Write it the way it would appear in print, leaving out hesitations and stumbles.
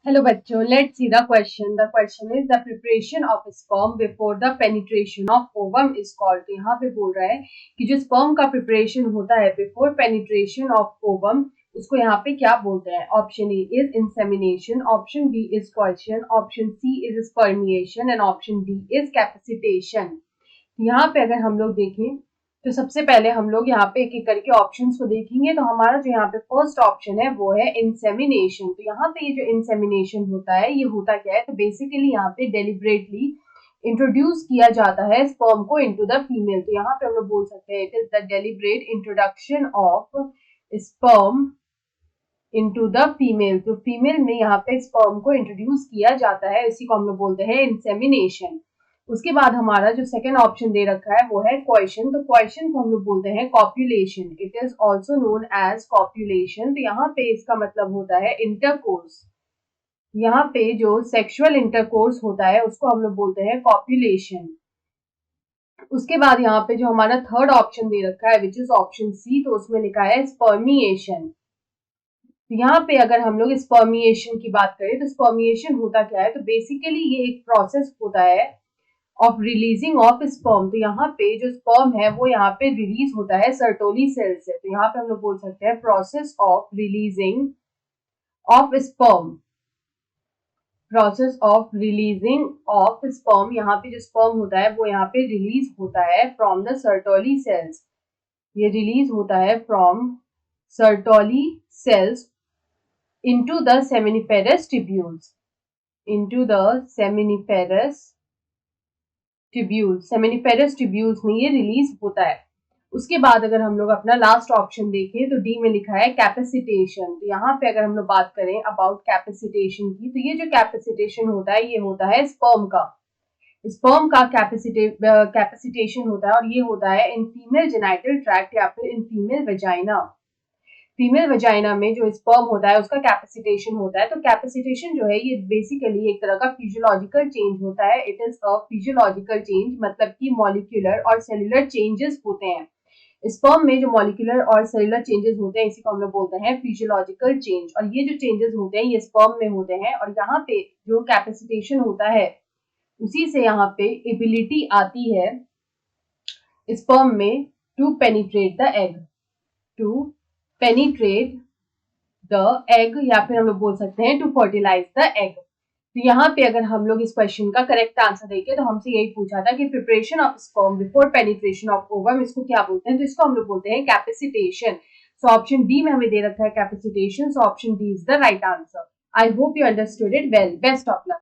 Hello बच्चों, let's see the question. The question is the preparation of sperm before the penetration of ovum is called. तो यहाँ पे बोल रहा है कि जो sperm का preparation होता है before penetration of ovum उसको यहाँ पे क्या बोलते हैं. Option A is insemination, option B is coition, option C is spermiation and option D is capacitation. यहाँ पे अगर हम लोग देखें तो सबसे पहले हम लोग यहाँ पे एक एक करके ऑप्शंस को देखेंगे. तो हमारा जो यहाँ पे फर्स्ट ऑप्शन है वो है इंसेमिनेशन. तो यहाँ पे ये जो इंसेमिनेशन होता है ये होता क्या है, तो बेसिकली यहाँ पे डेलिबरेटली इंट्रोड्यूस किया जाता है स्पर्म को इनटू द फीमेल. तो यहाँ पे हम लोग बोल सकते हैं it is the deliberate introduction of sperm into the female. तो फीमेल में यहाँ पे स्पर्म को इंट्रोड्यूस किया जाता है, इसी को हम लोग बोलते हैं इंसेमिनेशन. उसके बाद हमारा जो सेकंड ऑप्शन दे रखा है वो है क्वेश्चन. तो क्वेश्चन को हम लोग बोलते हैं copulation. It is also known as copulation. तो यहाँ पे इसका मतलब होता है इंटरकोर्स. यहाँ पे जो सेक्सुअल इंटरकोर्स होता है उसको हम लोग बोलते हैं कॉप्युलेशन. उसके बाद यहाँ पे जो हमारा थर्ड ऑप्शन दे रखा है विच इज ऑप्शन सी, तो उसमें लिखा है स्पर्मिएशन. तो यहाँ पे अगर हम लोग स्पर्मिएशन की बात करें तो स्पर्मिएशन होता क्या है, तो बेसिकली ये एक प्रोसेस होता है ऑफ रिलीजिंग ऑफ स्पर्म. तो यहाँ पे जो स्पर्म है वो यहाँ पे रिलीज होता है सर्टोली सेल से. तो यहाँ पे हम लोग बोल सकते हैं process of releasing of sperm. Process of releasing of sperm, यहाँ पे जो स्पर्म होता है वो यहाँ पे रिलीज होता है फ्रॉम द सर्टोली सेल्स. ये रिलीज होता है from Sertoli cells into the seminiferous tubules. Into the seminiferous tubules. Seminiferous tubules में ये रिलीज होता है. उसके बाद अगर हम लोग अपना लास्ट ऑप्शन देखें तो डी में लिखा है कैपेसिटेशन. तो यहाँ पे अगर हम लोग बात करें अबाउट कैपेसिटेशन की, तो ये जो कैपेसिटेशन होता है ये होता है स्पर्म का. स्पर्म का कैपेसिटेशन होता है और ये होता है इन फीमेल जेनाइटल ट्रैक्ट या फिर in female vagina. Female vagina में जो स्पर्म होता है उसका कैपेसिटेशन होता है. तो कैपेसिटेशन जो है ये बेसिकली एक तरह का फिजियोलॉजिकल चेंज होता है. It is a physiological change, मतलब कि मॉलिक्यूलर और सेलुलर चेंजेस होते हैं. स्पर्म में जो मॉलिक्यूलर और सेलुलर चेंजेस होते हैं इसी को हम लोग बोलते हैं फिजियोलॉजिकल चेंज. और ये जो चेंजेस होते हैं ये स्पर्म में होते हैं. और यहाँ पे जो कैपेसिटेशन होता है उसी से यहाँ पे एबिलिटी आती है स्पर्म में to penetrate the egg. To penetrate the egg या फिर हम लोग बोल सकते हैं टू फर्टिलाइज द एग. तो यहाँ पे अगर हम लोग इस क्वेश्चन का करेक्ट आंसर देखें तो हमसे यही पूछा था कि preparation of sperm before penetration of ovum इसको क्या बोलते हैं, तो इसको हम लोग बोलते हैं कैपेसिटेशन. सो ऑप्शन डी में हमें दे रखा है capacitation. So option D is the right answer. I hope you understood it well. Best of luck.